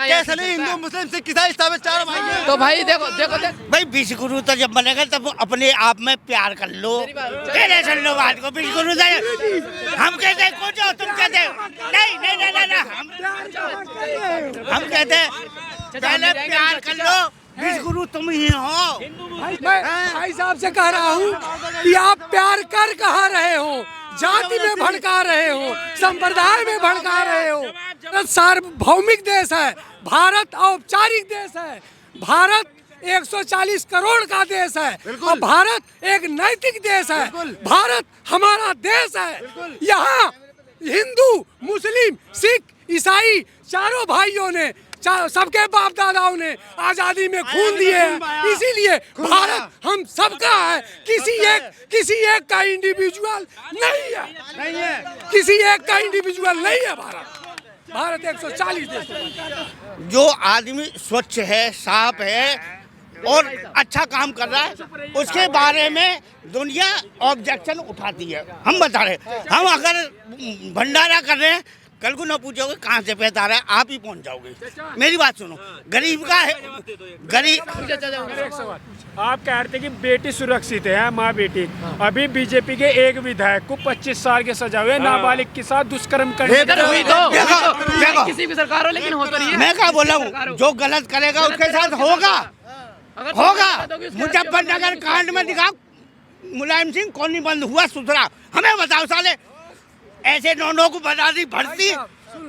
कैसे हिंदू मुस्लिम सिख ईसाई सब चार भाई हैं। तो भाई देखो भाई विश्व गुरु तो जब बनेगा तब अपने आप में प्यार कर लो। पहले सुन लो बात को, विश्व गुरु हम कहते हैं कौन जाओ, तुम कहते हो नहीं नहीं नहीं नहीं, हम कहते हैं पहले प्यार कर लो, विश्व गुरु तुम ही हो। मैं भाई साहब से कह रहा हूँ कि आप प्यार कर कहा रहे हो, जाति में भड़का रहे हो, संप्रदाय में भड़का रहे हो। भारत सार्वभौमिक देश है, भारत औपचारिक देश है, भारत 140 करोड़ का देश है और भारत एक नैतिक देश है। भारत हमारा देश है। यहाँ हिंदू मुस्लिम सिख ईसाई चारों भाइयों ने सबके बाप दादाओं ने आजादी में खून दिए हैं, इसीलिए भारत हम सबका है। किसी एक का इंडिविजुअल नहीं है, किसी एक का इंडिविजुअल नहीं है। भारत 140 देशों। जो आदमी स्वच्छ है, साफ है और अच्छा काम कर रहा है, उसके बारे में दुनिया ऑब्जेक्शन उठाती है। हम बता रहे, हम अगर भंडारा कर रहे हैं, कल को ना पूछोगे कहाँ से पैसा आ रहा है, आप ही पहुँच जाओगे। मेरी बात सुनो, गरीब का है, गरीब। आप कह रहे थे कि बेटी सुरक्षित है, माँ बेटी। अभी बीजेपी के एक विधायक को 25 साल के सजा हुई है नाबालिग के साथ दुष्कर्म करने। किसी भी सरकार हो लेकिन होता नहीं है। मैं क्या बोला हूँ, जो गलत करेगा उसके साथ होगा। मुजफ्फरनगर कांड में दिखाओ मुलायम सिंह कौन नहीं बंद हुआ सुथरा, हमें बताओ साले। ऐसे नौनों को बता दी भर्ती,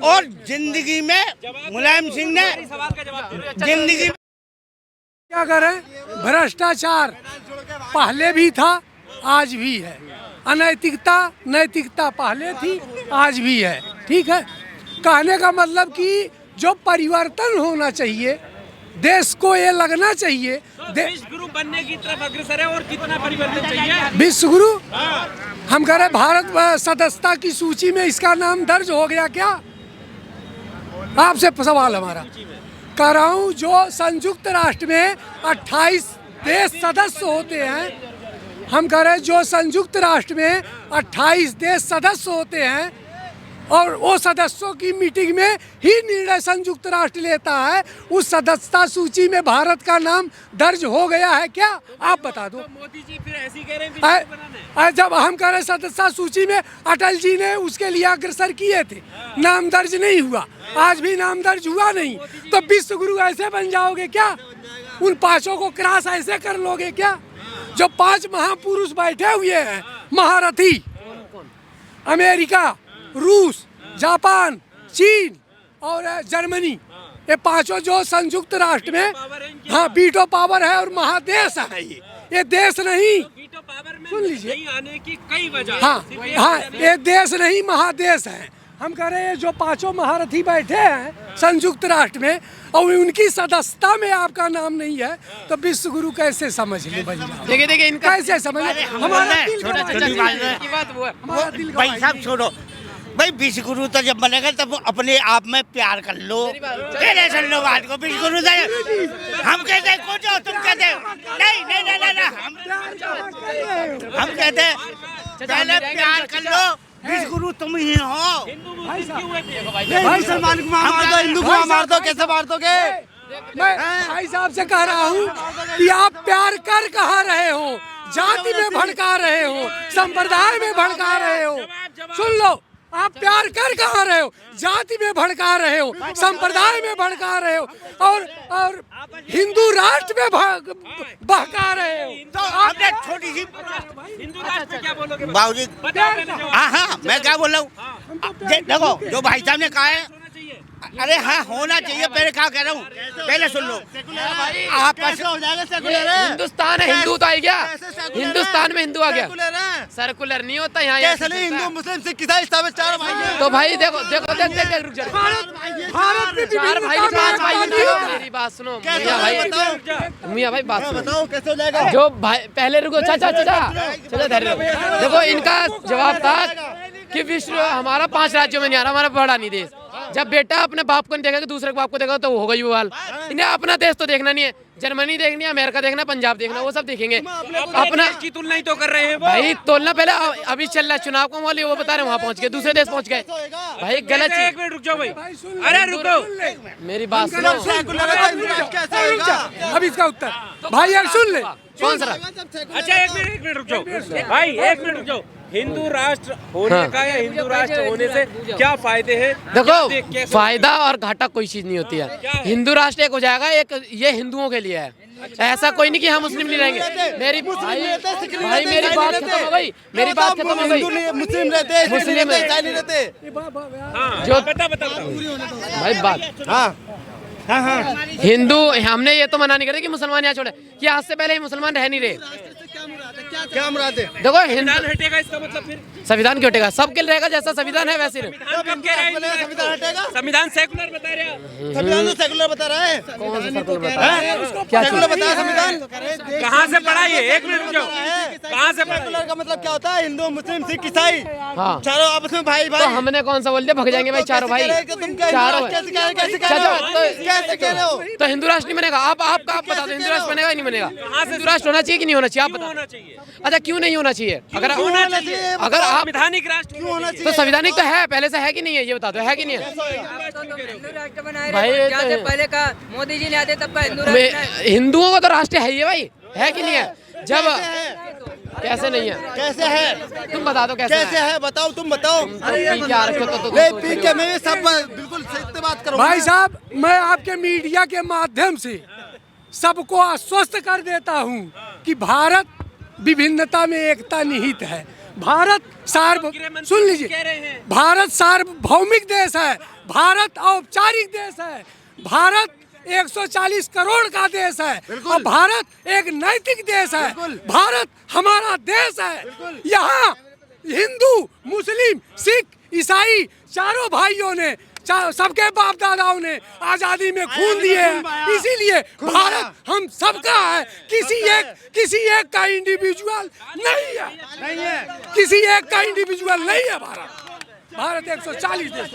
और जिंदगी में मुलायम सिंह ने जिंदगी क्या करें, भ्रष्टाचार पहले भी था आज भी है, अनैतिकता नैतिकता पहले थी आज भी है। ठीक है, कहने का मतलब कि जो परिवर्तन होना चाहिए, देश को ये लगना चाहिए विश्व गुरु बनने की तरफ अग्रसर है। और कितना परिवर्तन चाहिए विश्व गुरु? हम कह रहे भारत सदस्यता की सूची में इसका नाम दर्ज हो गया क्या? आपसे सवाल हमारा कह रहा हूँ, जो संयुक्त राष्ट्र में 28 देश सदस्य होते हैं, हम कह रहे जो संयुक्त राष्ट्र में 28 देश सदस्य होते हैं और वो सदस्यों की मीटिंग में ही निर्णय संयुक्त राष्ट्र लेता है, उस सदस्यता सूची में भारत का नाम दर्ज हो गया है क्या? आप बता दो। मोदी जी फिर ऐसी कह रहे हैं, जब हम कह रहे सदस्यता सूची में अटल जी ने उसके लिए अग्रसर किए थे, नाम दर्ज नहीं हुआ, आज भी नाम दर्ज हुआ नहीं, तो विश्व गुरु ऐसे बन जाओगे क्या? उन पांचों को क्रॉस ऐसे कर लोगे क्या? जो 5 महापुरुष बैठे हुए हैं, महारथी, अमेरिका, रूस, जापान, चीन और जर्मनी, ये पांचों जो संयुक्त राष्ट्र में हाँ वीटो पावर है और महादेश है। ये देश नहीं, सुन लीजिए, आने की कई वजह। हाँ, ये देश नहीं महादेश है। हम कह रहे हैं जो पांचों महारथी बैठे हैं संयुक्त राष्ट्र में और उनकी सदस्यता में आपका नाम नहीं है, तो विश्व गुरु कैसे समझ ले? देखिए इनका कैसे समझ? हमारा भाई छोड़ो भाई, विश्व गुरु तो जब बनेगा तब अपने आप में प्यार कर लो। पहले सुन लो बात को, विश्व गुरु हम कहते हैं कौन जाओ, तुम कहते हो नहीं नहीं नहीं नहीं, हम कहते हैं पहले प्यार कर लो, विश्व गुरु तुम ही हो। भाई सलमान को मार दो, हिंदू को मार दो, कैसे मार दोगे? मैं भाई साहब से कह रहा हूँ कि आप प्यार कर कहा रहे हो, जाति में भड़का रहे हो, संप्रदाय में भड़का रहे हो। सुन लो, आप प्यार कर कहा रहे हो, जाति में भड़का रहे हो, संप्रदाय में भड़का रहे हो और हिंदू राष्ट्र में बहका रहे हो। तो आपने छोटी सी हिंदू राष्ट्र क्या बोलोगे बाबूजी? हाँ, मैं क्या बोल रहा हूँ, देखो जो भाई साहब ने कहा है, अरे हाँ होना चाहिए। पहले क्या कह रहा हूँ, पहले सुन लो। आपस हो जाएगा सेकुलर है, हिंदुस्तान है, हिंदू तो आ गया, हिंदुस्तान में हिंदू आ गया, सर्कुलर नहीं होता यहाँ। कैसे नहीं, हिंदू मुस्लिम सिख ईसाई सब चार भाई हैं। तो भाई देखो रुक जाओ, चार भाई 5 भाई नहीं हो। मेरी बात सुनो मियाँ भाई, बात सुनो, बताओ कैसे हो जाएगा? जो भाई पहले रुको, चाचा धैर्य देखो, इनका जवाब था कि विश्व हमारा 5 राज्यों में नहीं आ रहा, हमारा बड़ा नहीं देश। जब बेटा अपने बाप को नहीं देखेगा दूसरे के बाप को देखेगा तो होगा ही वो हाल। इन्हें अपना देश तो देखना नहीं है, जर्मनी देखनी है, अमेरिका देखना, पंजाब देखना, वो सब देखेंगे। अपना की तुलना ही तो कर रहे हैं वो। भाई तोलना पहले अभी चल रहा है चुनाव का माहौल, वो बता रहे वहाँ पहुँच गए, दूसरे देश पहुँच गए। भाई गलत एक चीज। मिनट रुक जाओ भाई, अरे रुको, मेरी बात सुनो। अब इसका उत्तर भाई यार सुन ले। कौन सा? अच्छा एक मिनट रुक जाओ भाई, एक मिनट रुक जाओ। हिंदू राष्ट्र होने का या हिंदू राष्ट्र होने से क्या फायदे हैं? देखो फायदा और घाटा कोई चीज नहीं होती है। हिंदू राष्ट्र एक हो जाएगा, एक ये हिंदुओं के लिए है, ऐसा कोई नहीं कि हम मुस्लिम नहीं रहेंगे। मेरी भाई मेरी बात खत्म हो गई, मेरी बात खत्म हो गई। मुस्लिम रहते, मुस्लिम नहीं रहते। जो बता भाई बात हिंदू, हमने ये तो मना नहीं करे कि मुसलमान यहाँ छोड़े, कि आज से पहले ही मुसलमान रह नहीं रहे। क्या मुराद है? देखो हिंदू हटेगा इसका मतलब फिर संविधान क्यों हटेगा? सबके लिए रहेगा, जैसा संविधान है वैसे ही। संविधान हटेगा? संविधान सेकुलर बता रहे हैं। संविधान तो सेकुलर बता रहा है। कौन सा सर्कुलर बता रहा है? क्या सेकुलर बताया संविधान? कहाँ से पढ़ा ये? एक मिनट रुक जाओ, कहाँ से पढ़ा? सेकुलर का मतलब क्या होता है? हिंदू, मुस्लिम, सिख, ईसाई हाँ चारों आपस में भाई तो भाई। हमने कौन सा बोल दिया? भग जाएंगे भाई चारों भाई, चारों कैसे कह रहे हो? तो हिंदू राष्ट्र नहीं बनेगा। आप बता दो, हिंदू राष्ट्र बनेगा नहीं बनेगा? हिंदू राष्ट्र होना चाहिए कि नहीं होना चाहिए? आप होना बताओ। चाहिए, अच्छा क्यों नहीं होना चाहिए? अगर होना चाहिए। अगर आप संवैधानिक राष्ट्र क्यों होना तो संवैधानिक तो है, पहले से है कि नहीं है? ये बता दो, है कि नहीं है? भाई पहले का मोदी जी ने आते तब का हिंदू राष्ट्र है। हिंदुओं का तो राष्ट्र है ही भाई, है कि नहीं है? जब कैसे नहीं है? कैसे है? तुम बता दो कैसे कैसे है? बताओ, तुम बताओ। क्या रखे तो ले पी के मैं सब बिल्कुल सत्य बात करूँ। भाई साहब मैं आपके मीडिया के माध्यम से सबको आश्वस्त कर देता हूं कि भारत विभिन्नता में एकता निहित है। भारत सुन लीजिए, भारत सार्वभौमिक देश है, भारत औपचारिक देश है, भारत 140 करोड़ का देश है और भारत एक नैतिक देश है। भारत हमारा देश है। यहाँ हिंदू, मुस्लिम, सिख, ईसाई चारों भाइयों ने, सबके बाप दादाओं ने आजादी में खून दिए हैं। इसीलिए भारत हम सबका है, किसी एक का इंडिविजुअल नहीं है, किसी एक का इंडिविजुअल नहीं है। भारत 140 देश